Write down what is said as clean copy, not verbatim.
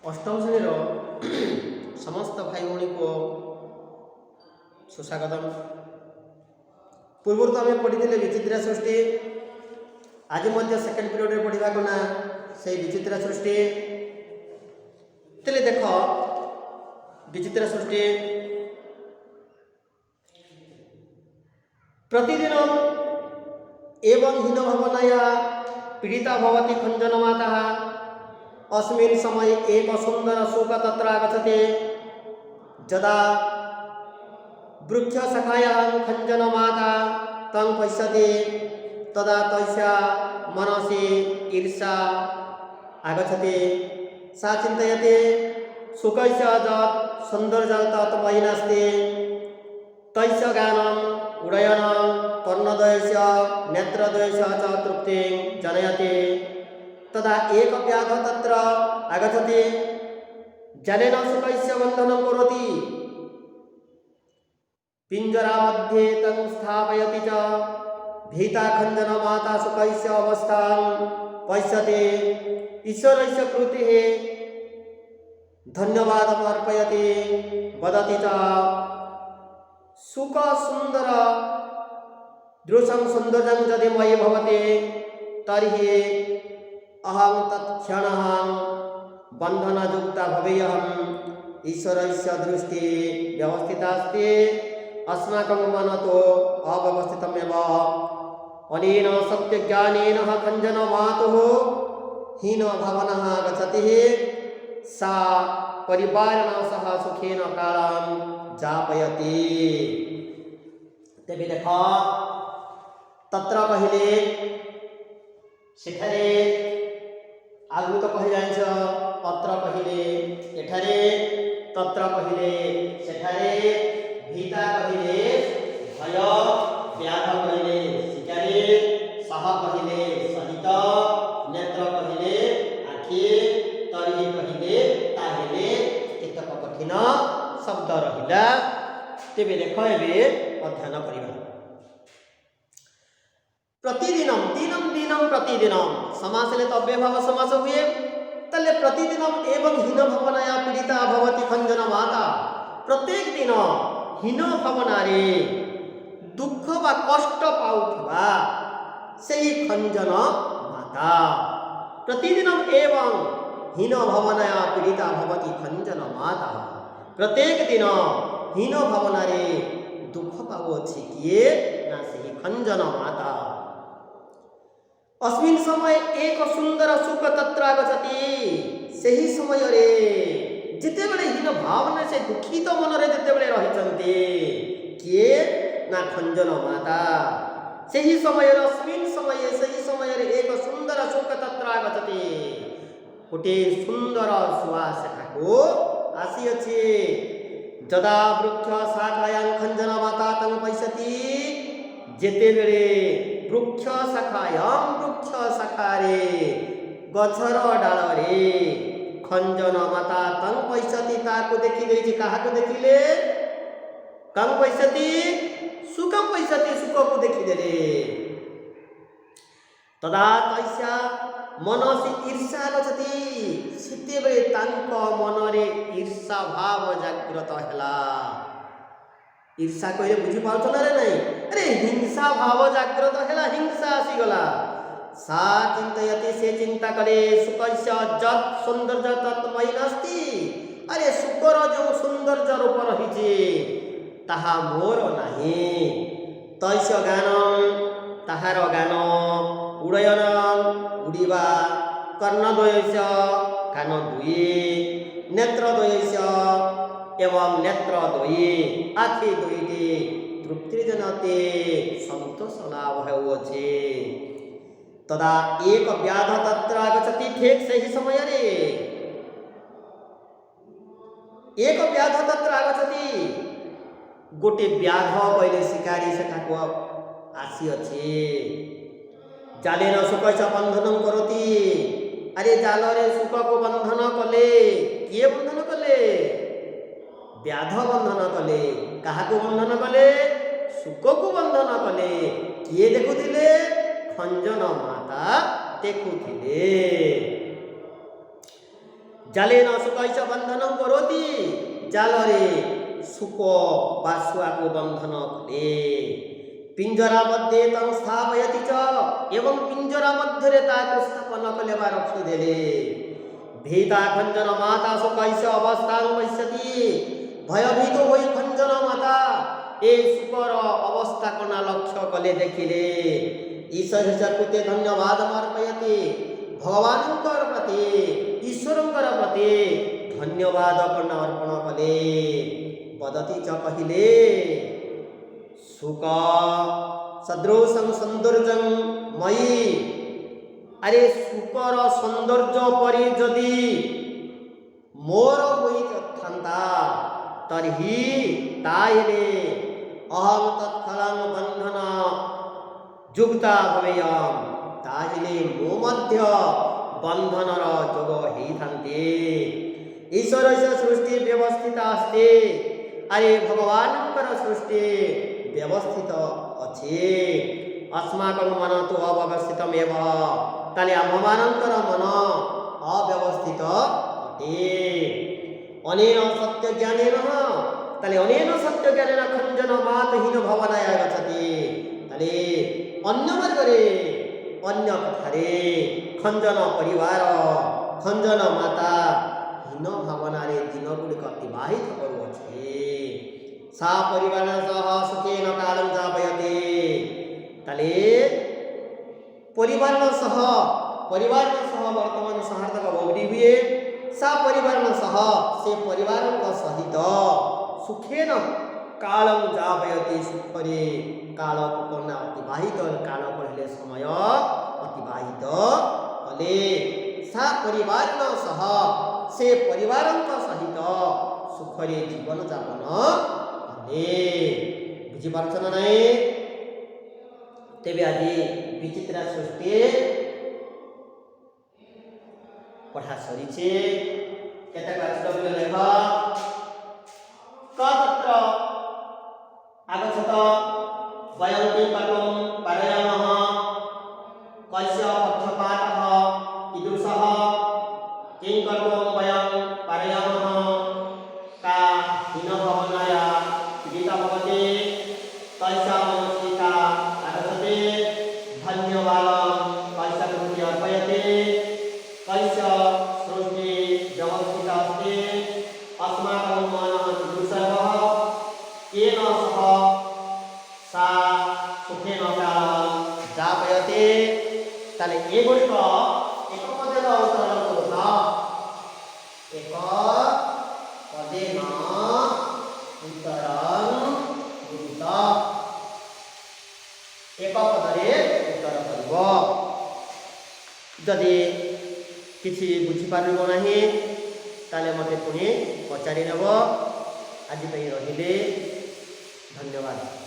अष्टम श्रेणी समस्त भाई भौणी को सुस्वागतम। पूर्व तो आम पढ़ी विचित्रा सृष्टि, आज सेकेंड पीरियड पढ़ा ना से विचित्रा सृष्टि। तेरे देख विचित्रा सृष्टि प्रतिदिन एवं हीन भावनाया पीड़िता भवती खंजन माता। अस्मिन् समय एक सुंदर शोक तत्र आगच्छति। जदा वृक्षशाखायां खंजन माता तं पश्यति तदा तस्या मनसि ईर्षा आगच्छति। सा चिन्तयति शुकस्य यत् सौन्दर्यं तत् मयि नास्ति। तस्य गानम् उडयनं कर्णद्वयस्य नेत्रद्वयस्य च तृप्तिं जनयति। तदा एक व्याध तत्र आगच्छति। जलेन शुकस्य बन्धनं करोति, पिञ्जरा मध्ये तं स्थापयति च। भीता खंजन माता शुकस्य अवस्थां पश्यति। ईश्वरस्य कृतेः धन्यवादम् अर्पयति, वदति च शुक सुन्दर दृशं सौन्दर्यं यदि मयि भवति तर्हि अहं तत्क्षणः बन्धनयुक्ता भवेयम्। ईश्वरस्य दृष्टि व्यवस्थिता अस्ति, अस्माकं मनः तो अव्यवस्थितमेव। अनेन सत्यज्ञानेन खंजन मातुः हीन भावनः गच्छति। सा परिवारेण सह सुखेन कालं यापयति। तेबे देख तत्र पहिले सेठारे आगु तो कहि जाइछ, पत्र पहिले एठारे, तत्र पहिले सेठारे, भीता पहिले भय, व्याध पहिले शिकारी, सह पहिले सहित, नेत्र पहिले आखि, तर्हि पहिले ताहेले केतक कठिन शब्द रहिला। तेबे देख एबे अध्ययन करिबा। प्रतिदिनम दिनम दिनम प्रतिदिनम समास ले तो अव्ययभाव समास हुए। तले प्रतिदिनम एवं हीन भावनाया पीड़िता भवती खंजन माता। प्रत्येक दिन हीन भावना रे दुख बा कष्ट पाउथबा सेही खंजन माता। प्रतिदिनम एवं हीन भावनाया पीड़िता भवती खंजन माता। प्रत्येक दिन हीन भावना रे दुख पाउछि किए ना सेही खंजन माता। अस्मिन् समय एक सुंदर सुख तत्र आगच्छति। सही समय रे जिते बेले हीन भावना से दुखित मन रे जिते बेले रहिचंती किए ना खंजन माता। सही समय अस्मिन् समय सही समय रे एक सुंदर सुख तत्र आगच्छति। गोटे सुंदर सुवास ठाको आसी अछि। जदा वृक्ष शाखायां खंजन माता तं पश्यति। जेते बेले वृक्ष शाखारे गछर डाल रे खंजन माता तं पश्यति ताको देखि देछि। काहाको देखिले? कं पश्यति? सुकं पश्यति, सुकको देखिदेले। तदा तस्या मनसि ईर्षा गच्छति। सेतेबेले तांको मनरे ईर्षा भाव जागृत होला। ईर्षा कहले बुझी पाउछ ना रे नहीं? अरे हिंसा भाव जागृत हैला, हिंसा आसीगला। सा चिंतयति, से चिंता करे शुकस्य जत सौंदर्य तत् मयि नास्ति। अरे शुकर जो सौंदर्य रूप रहिछि ताहा मोर नाही। तस्य गानम ताहार गान, उडयन उडिबा, कर्णद्वयस्य कान दुई, नेत्रद्वयस्य एवं नेत्र दुई, आखि दुईटी तृप्ति जनते संतोष लाभ हेउछि। तदा एक व्याध तत्र आगच्छति। ठीक सही समय रे एक व्याध तत्र आगच्छति। गोटे व्याध पहिले शिकारी सेठाको आसी अछि। जालेन शुकस्य बंधनं करोति। अरे जाल रे शुक को बंधन कले। किए बंधन कले? व्याध बंधन कले। काहाको बंधन कले? शुक को बंधन कले। किए देखुथिले? खंजन माता देखुथिले। ଜାଲେନ ସୁକୈଚ ବନ୍ଧନ କରୋତି, ଜାଲରେ ସୁକ ବା ଶୁଆକୁ ବନ୍ଧନ କଲେ। ପିଞ୍ଜରା ମଧ୍ୟରେ ତଂ ସ୍ଥାପୟତି ଚ, ଏବଂ ପିଞ୍ଜରା ମଧ୍ୟରେ ତାକୁ ସ୍ଥାପନ କଲେ ବା ରଖିଦେଲେ। ଭୀତା ଖଞ୍ଜନ ମାତା ସୁକୈଚ ଅବସ୍ଥାନ ପଶ୍ୟତି, ଭୟଭୀତ ହୋଇ ଖଞ୍ଜନ ମାତା ଏ ସୁକର ଅବସ୍ଥା କଣା ଲକ୍ଷ୍ୟ କଲେ, ଦେଖିଲେ। ଈଶ୍ୱର କୃତେ ଧନ୍ୟବାଦ ଅର୍ପୟତି, ଭଗବାନଙ୍କର ପ୍ରତି ଈଶ୍ୱରଙ୍କର ପ୍ରତି ଧନ୍ୟବାଦ ଅର୍ପଣ କଲେ। ବଦତି ଚ କହିଲେ, ସୁକ ସଦୃଶଂ ସୌନ୍ଦର୍ଯ୍ୟଂ ମୟୀ, ଆରେ ସୁକର ସୌନ୍ଦର୍ଯ୍ୟ ପରି ଯଦି ମୋର ହୋଇଥାନ୍ତା, ତର୍ହି ତାହେଲେ ଅହଂ ତତ୍ଫଳଂ ବନ୍ଧନ ଯୁକ୍ତା ଭବେୟମ୍, ତାହେଲେ ମୁଁ ମଧ୍ୟ ବନ୍ଧନର ଯୋଗ ହେଇଥାନ୍ତି। ଈଶ୍ୱରସ୍ୟ ସୃଷ୍ଟି ବ୍ୟବସ୍ଥିତ ଆସ୍ତେ, ଆରେ ଭଗବାନଙ୍କର ସୃଷ୍ଟି ବ୍ୟବସ୍ଥିତ ଅଛି। अस्माकं मन तो अव्यवस्थितमेव, ताले आम्भमानଙ୍କର ମନ ଅବ୍ୟବସ୍ଥିତ ଅଟେ। ଅନେନ ସତ୍ୟ ଜ୍ଞାନେନ, ତାଲେ ଅନେନ ସତ୍ୟ ଜ୍ଞାନେନ ଖଞ୍ଜନ ମାତହୀନ ଭବନାୟ ଗଚ୍ଛତି, ତାଲେ ଅନ୍ୟ ମାର୍ଗରେ ଅନ୍ୟ କଥାରେ ଖଞ୍ଜନ ପରିବାର ଖଞ୍ଜନ ମାତା ହୀନ ଭାବନାରେ ଦିନ ଗୁଡ଼ିକ ଅତିବାହିତ କରୁଅଛି। ସା ପରିବାର ସହ ସୁଖେନ କାଳଂ ଯାପୟତେ, ତାଲେ ପରିବାର ସହ ବର୍ତ୍ତମାନ ସହାର୍ଥକ ଗୌରୀ ହୁଏ। ସା ପରିବାର ସହ, ସେ ପରିବାରଙ୍କ ସହିତ ସୁଖେନ କାଳଂ ଯାପୟତେ, ସୁଖରେ କାଳକୁ କନା ଅତିବାହିତ, କାଳ କହିଲେ ସମୟ ଅତିବାହିତ କଲେ। ସା ପରିବାର ସହ, ସେ ପରିବାରଙ୍କ ସହିତ ସୁଖରେ ଜୀବନ ଯାପନ କଲେ। ବୁଝିପାରୁଛ ନା ନାହିଁ? ତେବେ ଆଜି ବିଚିତ୍ରା ସୃଷ୍ଟି ପଢ଼ା ସରିছে। କେତେକ ଆଶ୍ଚର୍ଯ୍ୟ ଲେଖ। କତ୍ର ଆଗଛତ ବୟନ୍ତି ପାଟୁଂ ପାରୟାମଃ, କସ୍ୟ ପକ୍ଷପାତଃ कीदृशः, किं कर्तुं वयं पारयामः, का हीनभावनया पीडिता भवति, तस्या मनसि का आगच्छति, धन्यवादं कस्य कृते अर्पयति, कस्य सृष्टि व्यवस्थिता अस्ति, अस्माकं मनः कीदृशः, केन सह सा सुखेन कालं यापयति। ताले एगुड़िक एक पदेन उत्तरण करुत, एक पदेन उत्तरण करुत, एक पदरे उत्तर करिब। जदि किछि बुझी पारिब नाही ताले मते पुणी पचारि नेब। आज पई रहिले, धन्यवाद।